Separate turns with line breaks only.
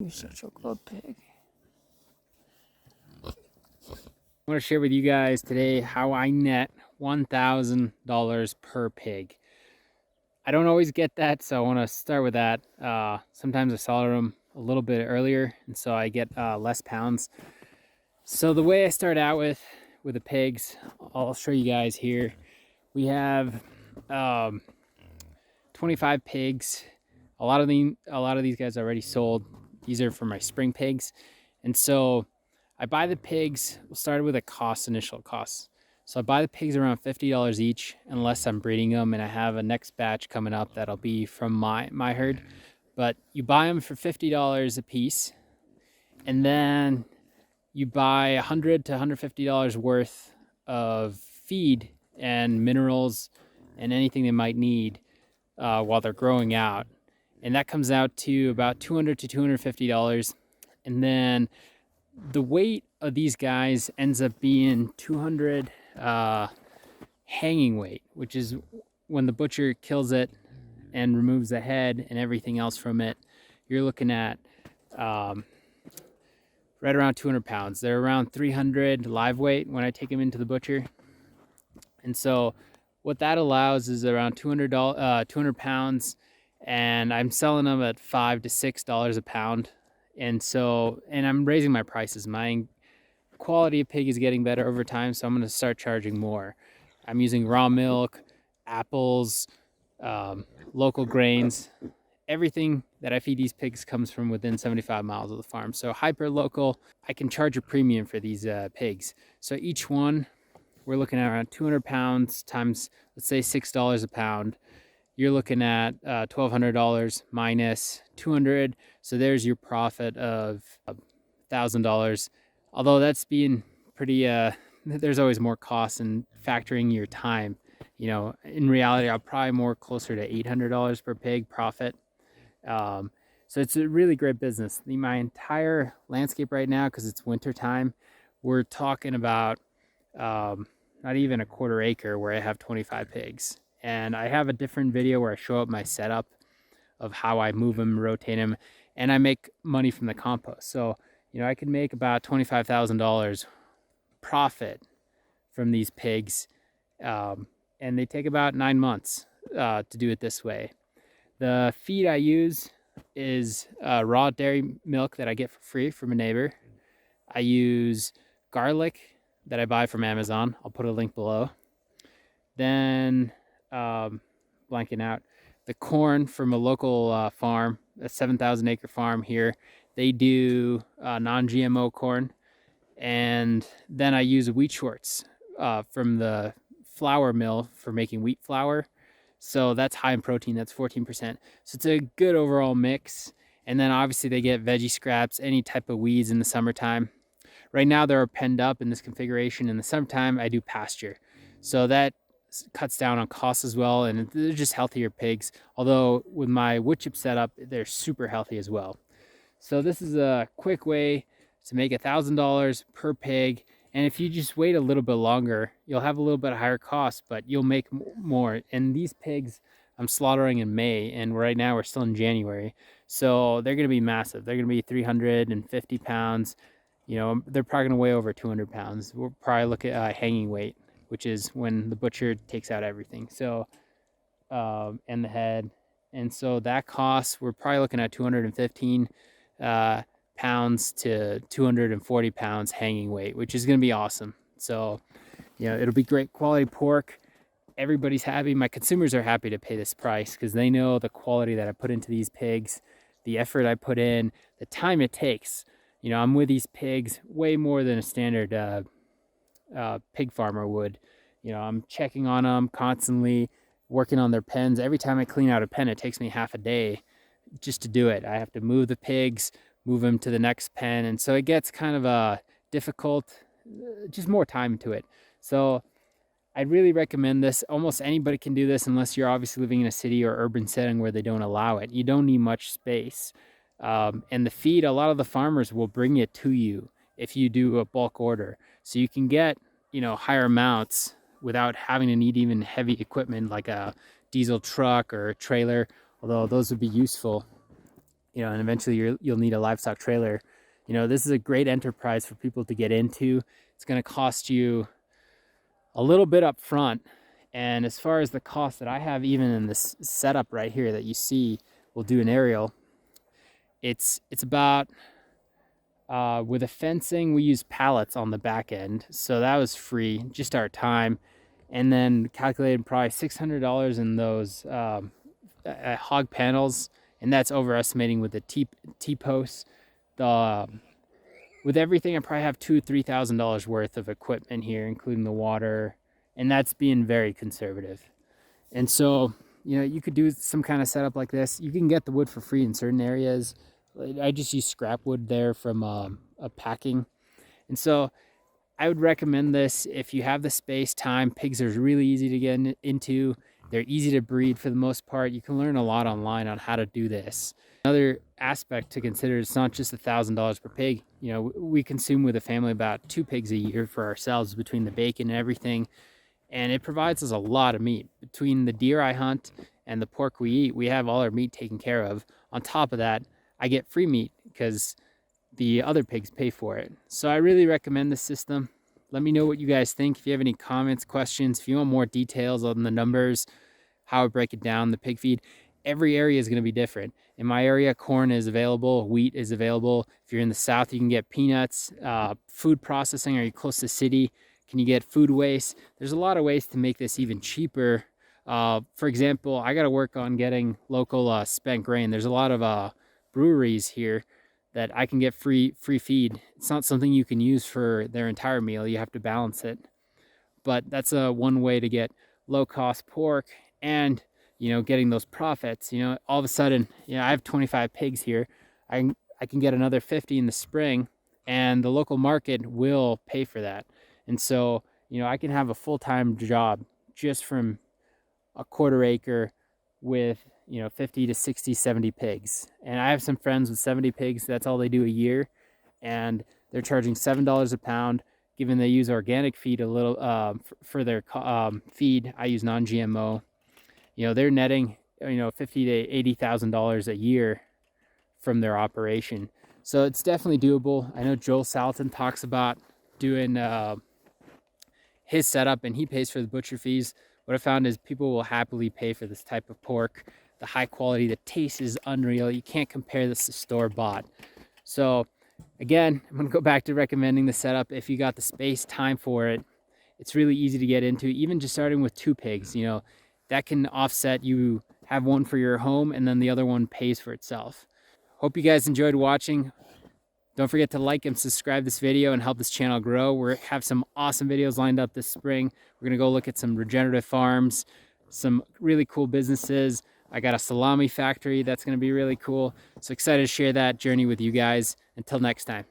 You're such a good pig.
I want to share with you guys today how I net $1,000 per pig. I don't always get that, so I want to start with that. Sometimes I slaughter them a little bit earlier, and so I get less pounds. So the way I start out with the pigs, I'll show you guys here. We have 25 pigs. A lot of these guys already sold. These are for my spring pigs, and so I buy the pigs. We'll start with a initial cost. So I buy the pigs around $50 each, unless I'm breeding them, and I have a next batch coming up that'll be from my herd. But you buy them for $50 a piece, and then you buy $100 to $150 worth of feed and minerals and anything they might need while they're growing out, and that comes out to about $200 to $250. And then the weight of these guys ends up being 200 hanging weight, which is when the butcher kills it and removes the head and everything else from it. You're looking at right around 200 pounds. They're around 300 live weight when I take them into the butcher. And so what that allows is around 200 pounds, and I'm selling them at $5 to $6 a pound. And I'm raising my prices. My quality of pig is getting better over time, so I'm going to start charging more. I'm using raw milk, apples, local grains. Everything that I feed these pigs comes from within 75 miles of the farm. So hyper local. I can charge a premium for these pigs. So each one, we're looking at around 200 pounds times, let's say $6 a pound. You're looking at $1,200 minus 200. So there's your profit of $1,000. Although that's being pretty, there's always more costs in factoring your time. You know, in reality, I'm probably more closer to $800 per pig profit. So it's a really great business. My entire landscape right now, because it's winter time, we're talking about not even a quarter acre where I have 25 pigs. And I have a different video where I show up my setup of how I move them, rotate them, and I make money from the compost. So, you know, I could make about $25,000 profit from these pigs. And they take about 9 months to do it this way. The feed I use is raw dairy milk that I get for free from a neighbor. I use garlic that I buy from Amazon. I'll put a link below. Then, blanking out, the corn from a local farm, a 7,000 acre farm here. They do non-GMO corn. And then I use wheat shorts from the flour mill for making wheat flour. So that's high in protein, that's 14%. So it's a good overall mix. And then obviously they get veggie scraps, any type of weeds in the summertime. Right now they're penned up in this configuration. In the summertime, I do pasture. So that cuts down on costs as well, and they're just healthier pigs. Although with my wood chip setup, they're super healthy as well. So this is a quick way to make $1,000 per pig. And if you just wait a little bit longer, you'll have a little bit higher cost, but you'll make more. And these pigs I'm slaughtering in May, and right now we're still in January. So they're gonna be massive. They're gonna be 350 pounds. You know, they're probably gonna weigh over 200 pounds. We'll probably look at hanging weight, which is when the butcher takes out everything. So, and the head. And so that costs, we're probably looking at 215 pounds to 240 pounds hanging weight, which is going to be awesome. So, you know, it'll be great quality pork. Everybody's happy. My consumers are happy to pay this price because they know the quality that I put into these pigs, the effort I put in, the time it takes. You know, I'm with these pigs way more than a standard pig farmer would. You know, I'm checking on them constantly, working on their pens. Every time I clean out a pen, it takes me half a day just to do it. I have to move the pigs, move them to the next pen, and so it gets kind of difficult, just more time to it. So I really recommend this. Almost anybody can do this unless you're obviously living in a city or urban setting where they don't allow it. You don't need much space. And the feed, a lot of the farmers will bring it to you if you do a bulk order. So you can get, you know, higher amounts without having to need even heavy equipment like a diesel truck or a trailer, although those would be useful you know, and eventually you'll need a livestock trailer. You know, this is a great enterprise for people to get into. It's going to cost you a little bit up front. And as far as the cost that I have, even in this setup right here that you see, we'll do an aerial. It's about, with the fencing, we use pallets on the back end. So that was free, just our time. And then calculated probably $600 in those hog panels. And that's overestimating with the T-posts. With everything, I probably have $2,000-3,000 worth of equipment here, including the water, and that's being very conservative. And so, you know, you could do some kind of setup like this. You can get the wood for free in certain areas. I just use scrap wood there from a packing. And so I would recommend this if you have the space, time. Pigs are really easy to get into. They're easy to breed for the most part. You can learn a lot online on how to do this. Another aspect to consider, it's not just $1,000 per pig. You know, we consume with a family about 2 pigs a year for ourselves between the bacon and everything. And it provides us a lot of meat. Between the deer I hunt and the pork we eat, we have all our meat taken care of. On top of that, I get free meat because the other pigs pay for it. So I really recommend this system. Let me know what you guys think. If you have any comments, questions, if you want more details on the numbers, how I break it down, the pig feed, every area is going to be different. In my area, corn is available, wheat is available. If you're in the south, you can get peanuts. Food processing, are you close to the city? Can you get food waste? There's a lot of ways to make this even cheaper. For example, I got to work on getting local spent grain. There's a lot of breweries here that I can get free feed. It's not something you can use for their entire meal. You have to balance it. But that's one way to get low cost pork and, you know, getting those profits. You know, all of a sudden, you know, I have 25 pigs here. I can get another 50 in the spring, and the local market will pay for that. And so, you know, I can have a full-time job just from a quarter acre with, you know, 50 to 60, 70 pigs. And I have some friends with 70 pigs. That's all they do a year. And they're charging $7 a pound, given they use organic feed a little for their feed. I use non-GMO. You know, they're netting, you know, $50,000 to $80,000 a year from their operation. So it's definitely doable. I know Joel Salatin talks about doing his setup, and he pays for the butcher fees. What I found is people will happily pay for this type of pork. The high quality, the taste is unreal. You can't compare this to store-bought. So again, I'm gonna go back to recommending the setup. If you got the space, time for it, it's really easy to get into. Even just starting with 2 pigs, you know, that can offset. You have one for your home, and then the other one pays for itself. Hope you guys enjoyed watching. Don't forget to like and subscribe this video and help this channel grow. We have some awesome videos lined up this spring. We're gonna go look at some regenerative farms, some really cool businesses. I got a salami factory that's gonna be really cool. So excited to share that journey with you guys. Until next time.